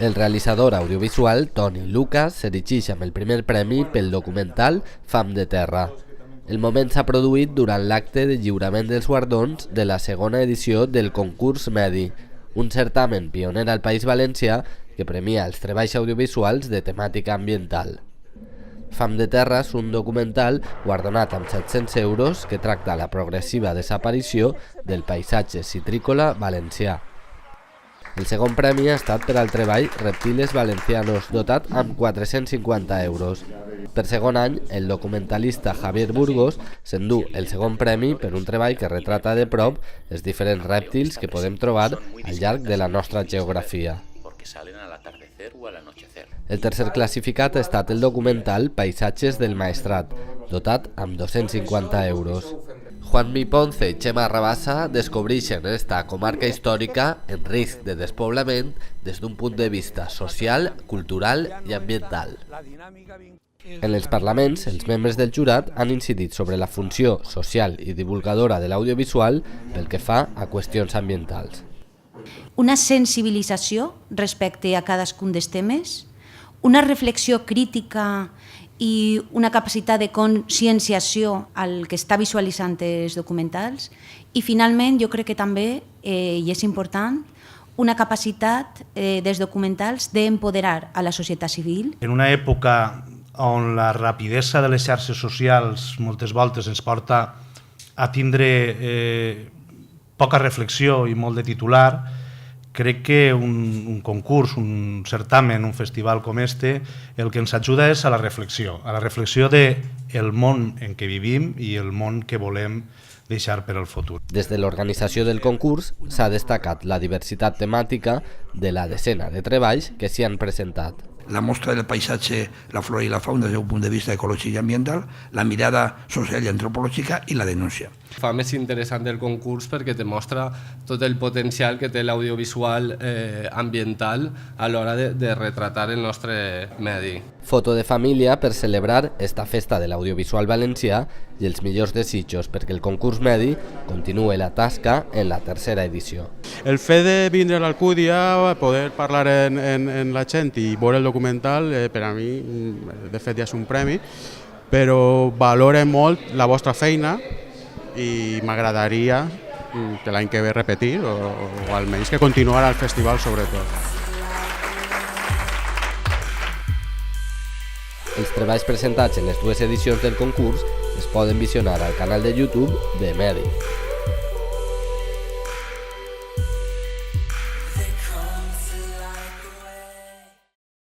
El realitzador audiovisual Toni Lucas s'erigeix amb el primer premi pel documental Fam de Terra. El moment s'ha produït durant l'acte de lliurament dels guardons de la segona edició del Concurs Medi, un certamen pioner al País Valencià que premia els treballs audiovisuals de temàtica ambiental. Fam de Terra és un documental guardonat amb 700 euros que tracta la progressiva desaparició del paisatge citrícola valencià. El segon premi ha estat per al treball Reptiles Valencianos, dotat amb 450 euros. Per segon any, el documentalista Javier Burgos s'endú el segon premi per un treball que retrata de prop els diferents rèptils que podem trobar al llarg de la nostra geografia. El tercer classificat ha estat el documental Paisatges del Maestrat, dotat amb 250 euros. Juanmi Ponce i Xema Rabassa descobreixen esta comarca històrica en risc de despoblament des d'un punt de vista social, cultural i ambiental. En els parlaments, els membres del jurat han incidit sobre la funció social i divulgadora de l'audiovisual pel que fa a qüestions ambientals. Una sensibilització respecte a cadascun dels temes, una reflexió crítica i una capacitat de conscienciació al que està visualitzant els documentals i finalment jo crec que també, i és important, una capacitat dels documentals d'empoderar a la societat civil. En una època on la rapidesa de les xarxes socials moltes voltes ens porta a tindre poca reflexió i molt de titular, crec que un concurs, un certamen, un festival com este, el que ens ajuda és a la reflexió del món en què vivim i el món que volem deixar per al futur. Des de l'organització del concurs s'ha destacat la diversitat temàtica de la desena de treballs que s'hi han presentat. La mostra del paisatge, la flora i la fauna des d'un punt de vista ecològic i ambiental, la mirada social i antropològica i la denúncia. Fa més interessant el concurs perquè te mostra tot el potencial que té l'audiovisual ambiental a l'hora de retratar el nostre medi. Foto de família per celebrar esta festa de l'audiovisual valencià i els millors desitjos perquè el concurs Medi continuï la tasca en la tercera edició. El fet de vindre a l'Alcúdia, poder parlar en la gent i veure el documental, per a mi, de fet ja és un premi, però valoro molt la vostra feina i m'agradaria que l'any que ve repetir o almenys que continuar al festival sobretot. Els treballs presentats en les dues edicions del concurs es poden visionar al canal de YouTube de Medi.